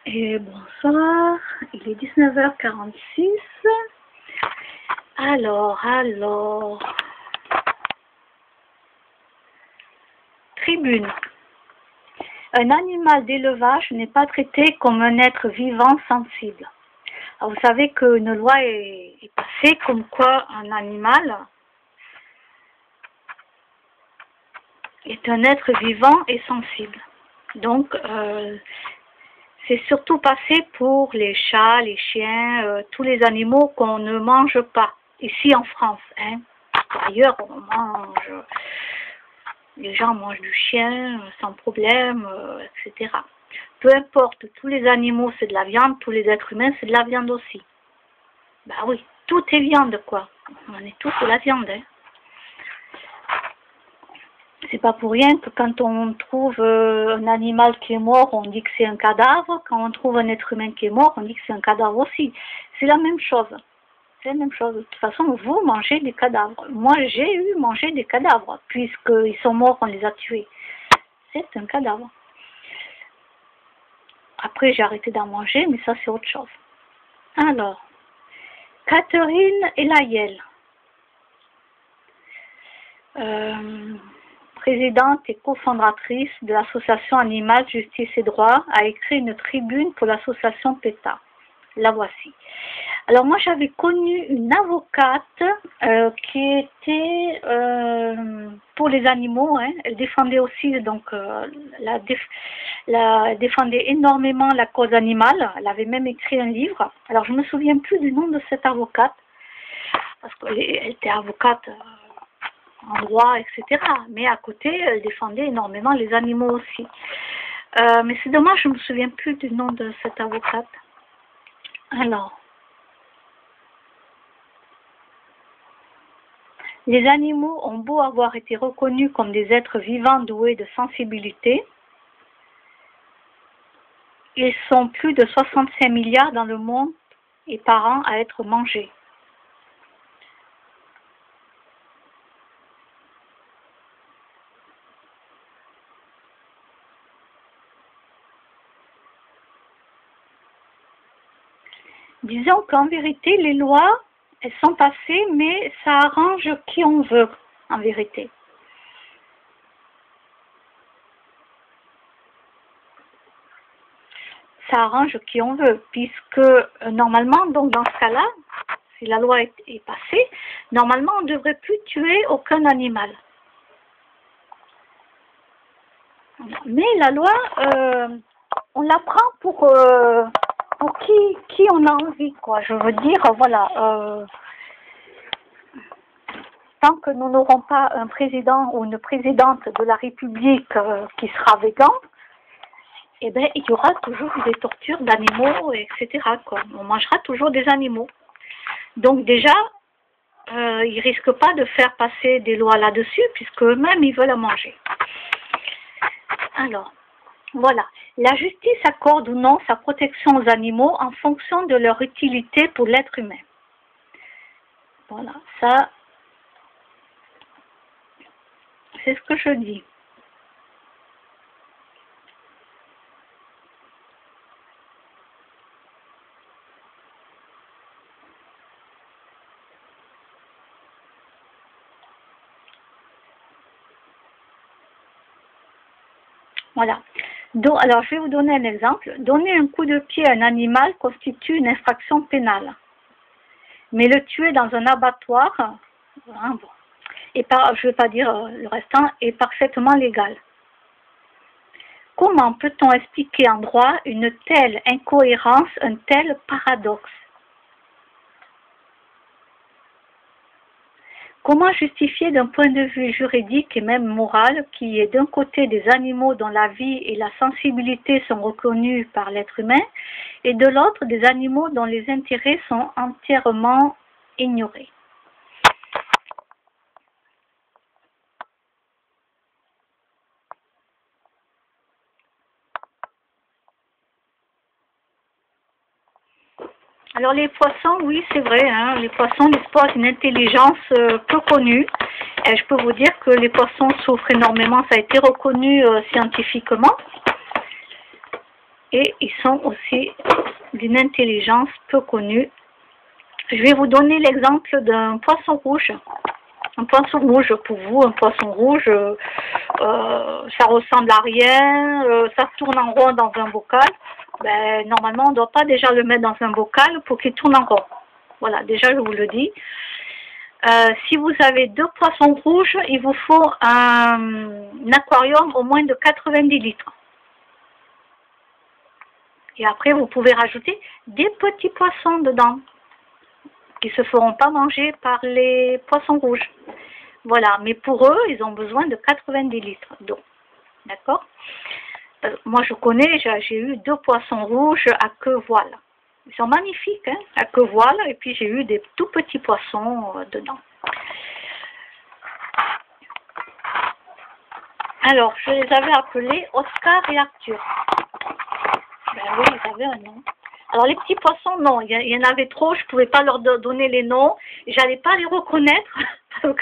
Et bonsoir, il est 19h46. Alors, tribune. Un animal d'élevage n'est pas traité comme un être vivant sensible. Alors, vous savez qu'une loi est passée comme quoi un animal est un être vivant et sensible. Donc, c'est surtout passé pour les chats, les chiens, tous les animaux qu'on ne mange pas, ici en France. Hein. Ailleurs, on mange, les gens mangent du chien sans problème, etc. Peu importe, tous les animaux c'est de la viande, tous les êtres humains c'est de la viande aussi. Bah oui, tout est viande quoi, on est tous de la viande. Hein. C'est pas pour rien que quand on trouve un animal qui est mort, on dit que c'est un cadavre. Quand on trouve un être humain qui est mort, on dit que c'est un cadavre aussi. C'est la même chose. C'est la même chose. De toute façon, vous mangez des cadavres. Moi, j'ai eu mangé des cadavres. Puisqu'ils sont morts, on les a tués. C'est un cadavre. Après, j'ai arrêté d'en manger, mais ça, c'est autre chose. Alors, Catherine Elayel. Présidente et cofondatrice de l'association Animal, Justice et Droit, a écrit une tribune pour l'association PETA. La voici. Alors moi j'avais connu une avocate qui était pour les animaux. Hein. Elle défendait aussi défendait énormément la cause animale. Elle avait même écrit un livre. Alors je me souviens plus du nom de cette avocate parce qu'elle était avocate. En droit, etc. Mais à côté, elle défendait énormément les animaux aussi. Mais c'est dommage, je ne me souviens plus du nom de cette avocate. Alors, les animaux ont beau avoir été reconnus comme des êtres vivants doués de sensibilité, ils sont plus de 65 milliards dans le monde et par an à être mangés. Disons qu'en vérité, les lois, elles sont passées, mais ça arrange qui on veut, en vérité. Ça arrange qui on veut, puisque normalement, donc dans ce cas-là, si la loi est passée, normalement, on ne devrait plus tuer aucun animal. Mais la loi, on la prend pour qui on a envie, quoi. Je veux dire, voilà, tant que nous n'aurons pas un président ou une présidente de la République qui sera végan, eh ben, il y aura toujours des tortures d'animaux, etc., quoi. On mangera toujours des animaux. Donc déjà, ils ne risquent pas de faire passer des lois là-dessus, puisque eux-mêmes, ils veulent manger. Alors, voilà. La justice accorde ou non sa protection aux animaux en fonction de leur utilité pour l'être humain. Voilà, ça, c'est ce que je dis. Voilà. Donc, alors, je vais vous donner un exemple. Donner un coup de pied à un animal constitue une infraction pénale. Mais le tuer dans un abattoir, hein, bon, je ne vais pas dire le restant, est parfaitement légal. Comment peut-on expliquer en droit une telle incohérence, un tel paradoxe? Comment justifier d'un point de vue juridique et même moral qu'il y ait d'un côté des animaux dont la vie et la sensibilité sont reconnus par l'être humain et de l'autre des animaux dont les intérêts sont entièrement ignorés? Alors les poissons, oui c'est vrai, hein, les poissons disposent d'une intelligence peu connue. Et je peux vous dire que les poissons souffrent énormément, ça a été reconnu scientifiquement. et ils sont aussi d'une intelligence peu connue. Je vais vous donner l'exemple d'un poisson rouge. Un poisson rouge, pour vous, un poisson rouge, ça ressemble à rien, ça tourne en rond dans un bocal. Ben, normalement, on ne doit pas déjà le mettre dans un bocal pour qu'il tourne en rond. Voilà, déjà, je vous le dis. Si vous avez 2 poissons rouges, il vous faut un aquarium au moins de 90 litres. Et après, vous pouvez rajouter des petits poissons dedans, qui ne se feront pas manger par les poissons rouges. Voilà, mais pour eux, ils ont besoin de 90 litres d'eau. D'accord? Moi, je connais, j'ai eu 2 poissons rouges à queue voile. Ils sont magnifiques, hein, à queue voile, et puis j'ai eu des tout petits poissons dedans. Alors, je les avais appelés Oscar et Arthur. Ben oui, ils avaient un nom. Alors, les petits poissons, non, il y en avait trop, je ne pouvais pas leur donner les noms, j'allais pas les reconnaître, donc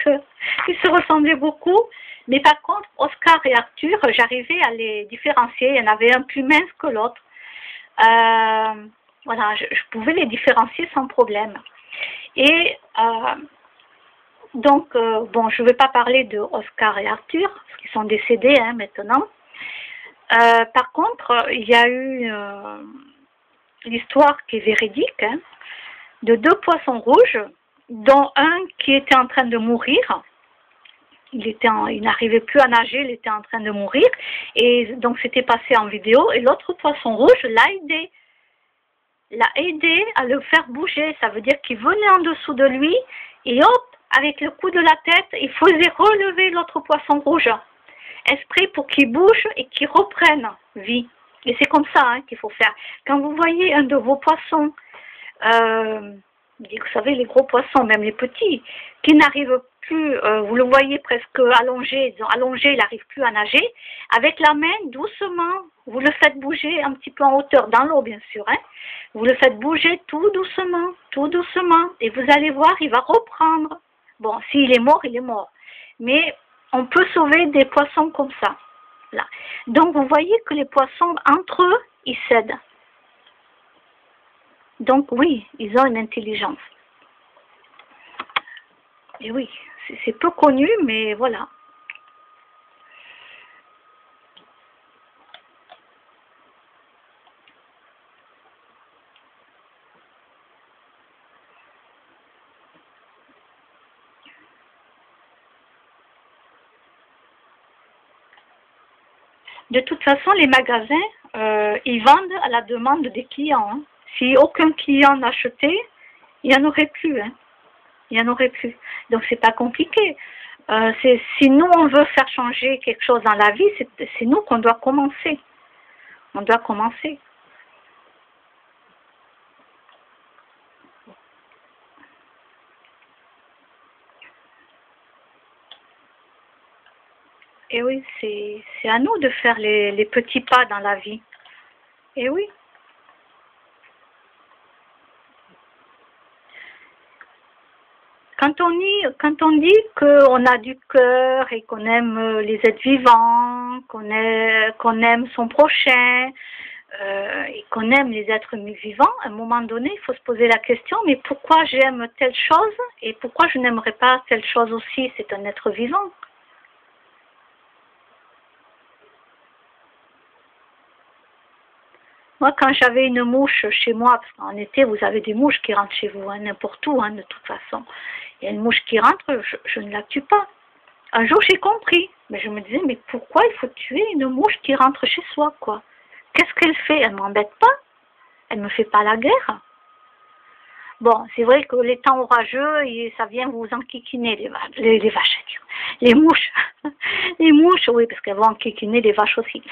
ils se ressemblaient beaucoup. Mais par contre, Oscar et Arthur, j'arrivais à les différencier, il y en avait un plus mince que l'autre. Voilà, je pouvais les différencier sans problème. Et donc, bon, je ne vais pas parler de Oscar et Arthur, parce qu'ils sont décédés maintenant. Par contre, il y a eu l'histoire qui est véridique, hein, de 2 poissons rouges, dont un qui était en train de mourir. Il n'arrivait plus à nager, il était en train de mourir. Et donc, c'était passé en vidéo. Et l'autre poisson rouge l'a aidé à le faire bouger. Ça veut dire qu'il venait en dessous de lui et hop, avec le coup de la tête, il faisait relever l'autre poisson rouge. Esprit pour qu'il bouge et qu'il reprenne vie. Et c'est comme ça qu'il faut faire. Quand vous voyez un de vos poissons, vous savez, les gros poissons, même les petits, qui n'arrivent plus, vous le voyez presque allongé, il n'arrive plus à nager, avec la main, doucement, vous le faites bouger un petit peu en hauteur, dans l'eau bien sûr, hein. Vous le faites bouger tout doucement, et vous allez voir, il va reprendre. Bon, s'il est mort, il est mort. Mais on peut sauver des poissons comme ça. Là. Donc, vous voyez que les poissons, entre eux, ils s'aident. Donc, oui, ils ont une intelligence. Et oui, c'est peu connu, mais voilà. De toute façon, les magasins, ils vendent à la demande des clients. Hein. Si aucun client n'achetait, il n'y en aurait plus. Hein. Il n'y en aurait plus. Donc, c'est pas compliqué. Si nous, on veut faire changer quelque chose dans la vie, c'est nous qu'on doit commencer. On doit commencer. Et oui, c'est à nous de faire les petits pas dans la vie. Et oui. Quand on dit qu'on a du cœur et qu'on aime les êtres vivants, qu'on aime son prochain, et qu'on aime les êtres vivants, à un moment donné, il faut se poser la question, mais pourquoi j'aime telle chose et pourquoi je n'aimerais pas telle chose aussi? C'est un être vivant. Moi, quand j'avais une mouche chez moi, parce qu'en été, vous avez des mouches qui rentrent chez vous, n'importe où, de toute façon. Il y a une mouche qui rentre, je ne la tue pas. Un jour, j'ai compris. Mais je me disais, mais pourquoi il faut tuer une mouche qui rentre chez soi, quoi? Qu'est-ce qu'elle fait? Elle ne m'embête pas. Elle ne me fait pas la guerre. Bon, c'est vrai que les temps orageux, ça vient vous enquiquiner, les vaches, les mouches. Les mouches, oui, parce qu'elles vont enquiquiner les vaches aussi.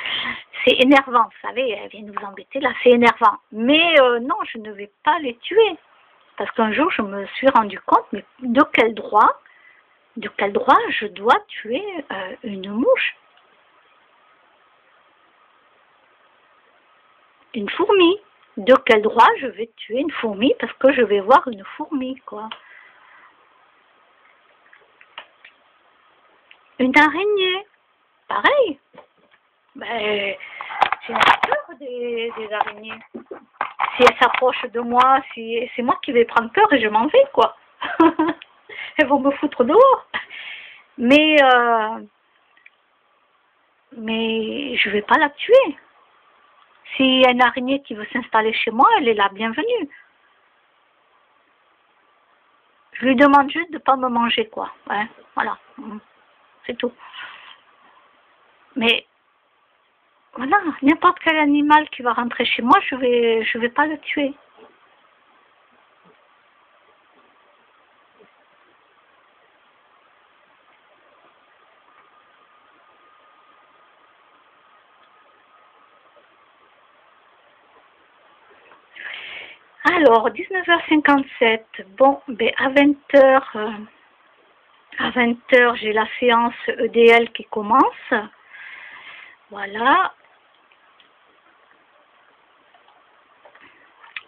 C'est énervant, vous savez, elles viennent vous embêter, là, c'est énervant. Mais non, je ne vais pas les tuer. Parce qu'un jour, je me suis rendu compte, mais de quel droit je dois tuer une mouche? Une fourmi. De quel droit je vais tuer une fourmi parce que je vais voir une fourmi, quoi. Une araignée, pareil. Ben, j'ai peur des araignées. Si elles s'approchent de moi, si c'est moi qui vais prendre peur et je m'en vais, quoi. Elles vont me foutre dehors. Mais je vais pas la tuer. S'il y a une araignée qui veut s'installer chez moi, elle est la bienvenue. Je lui demande juste de pas me manger, quoi. Ouais, voilà. C'est tout. Mais voilà, n'importe quel animal qui va rentrer chez moi, je vais pas le tuer. Alors, 19h57. Bon, ben à 20h, j'ai la séance EDL qui commence. Voilà.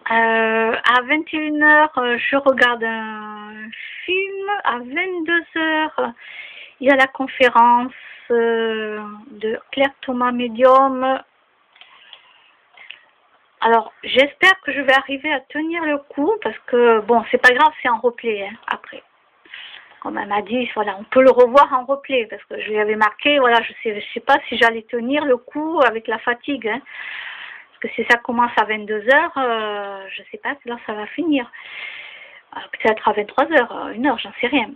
À 21h, je regarde un film. À 22h, il y a la conférence de Claire Thomas Medium. Alors, j'espère que je vais arriver à tenir le coup parce que, bon, c'est pas grave, c'est en replay, hein, après. Comme elle m'a dit, voilà, on peut le revoir en replay parce que je lui avais marqué, voilà, je sais pas si j'allais tenir le coup avec la fatigue, hein. Parce que si ça commence à 22h, je sais pas quelle heure ça va finir. Peut-être à 23h, 1h, j'en sais rien.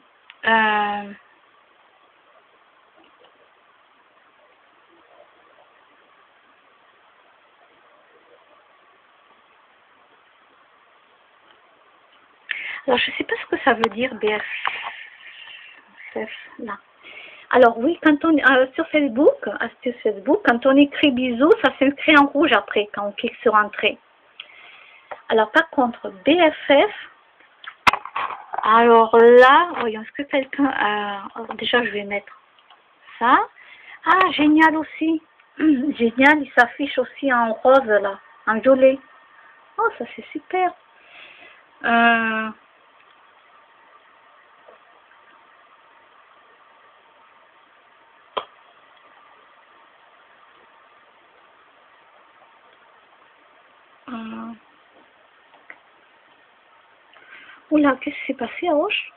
Alors, je sais pas ce que ça veut dire, BFF, là. Alors oui, quand on sur Facebook, astuce Facebook, quand on écrit bisous, ça s'inscrit en rouge après, quand on clique sur entrée. Alors par contre, BFF, alors là, voyons, est-ce que quelqu'un... déjà, je vais mettre ça. Ah, génial aussi. Génial, il s'affiche aussi en rose, là, en violet. Oh, ça c'est super. Oula, qu'est-ce qui s'est passé à Roche?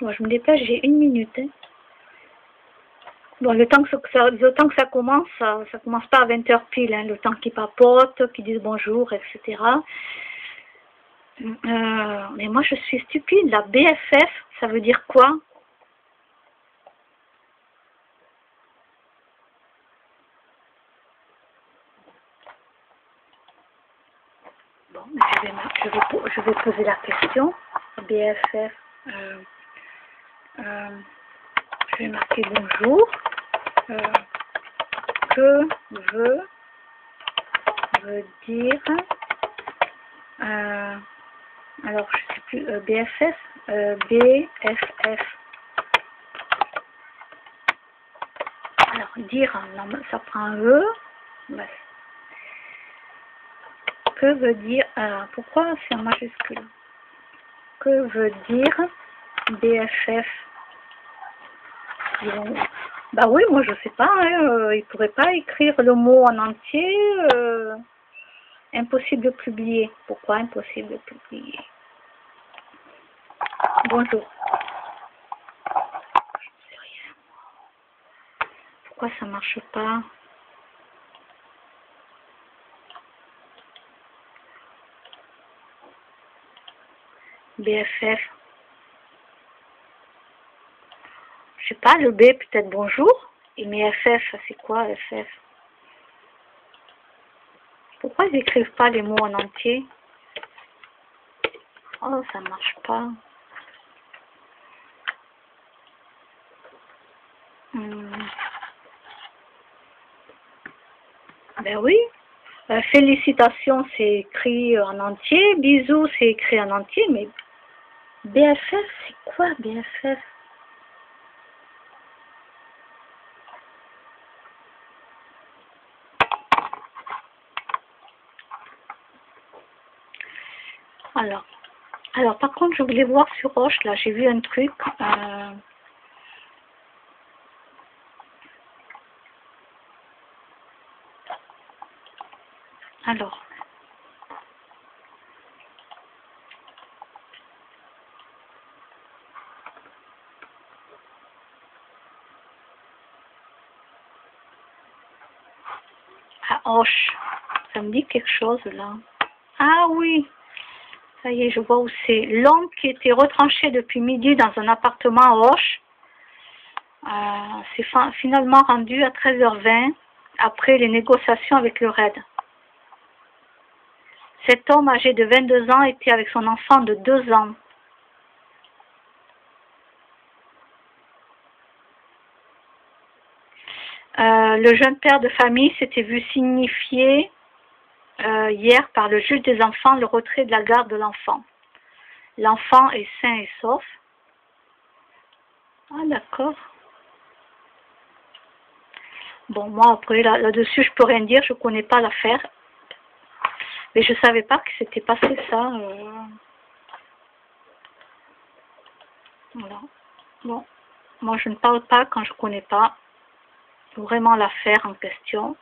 Moi, je me dépêche, j'ai 1 minute. Hein. Bon, le temps que ça commence, ça commence pas à 20h pile, hein, le temps qu'ils papotent, qu'ils disent bonjour, etc. Mais moi, je suis stupide. La BFF, ça veut dire quoi? Bon, je vais poser la question. BFF, je vais marquer bonjour. Que veut dire alors je sais plus BFF BFF. Alors dire, non, ça prend un E. Ouais. Que veut dire pourquoi c'est en majuscule? Que veut dire BFF? Bah oui, moi je sais pas, hein, il pourrait pas écrire le mot en entier. Impossible de publier. Pourquoi impossible de publier? Bonjour. Je ne sais rien. Pourquoi ça marche pas? BFF. Je sais pas, le B peut-être bonjour. Et mais FF, c'est quoi FF? Pourquoi ils n'écrivent pas les mots en entier? Oh, ça marche pas. Ben oui. Félicitations, c'est écrit en entier. Bisous, c'est écrit en entier. Mais BFF, c'est quoi BFF? Alors, par contre, je voulais voir sur Roche, là, j'ai vu un truc. Alors, à Auch, ça me dit quelque chose là. Ah oui, ça y est, je vois où c'est. L'homme qui était retranché depuis midi dans un appartement à Auch s'est finalement rendu à 13h20 après les négociations avec le RAID. Cet homme âgé de 22 ans était avec son enfant de 2 ans. Le jeune père de famille s'était vu signifier hier par le juge des enfants le retrait de la garde de l'enfant. L'enfant est sain et sauf. Ah d'accord. Bon, moi après là-dessus je peux rien dire, je connais pas l'affaire. Mais je savais pas que s'était passé ça. Voilà. Bon, moi je ne parle pas quand je connais pas vraiment l'affaire en question.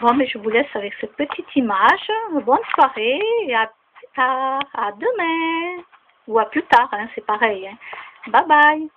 Bon, mais je vous laisse avec cette petite image. Bonne soirée et à plus tard, à demain. Ou à plus tard, hein, c'est pareil. Hein. Bye bye.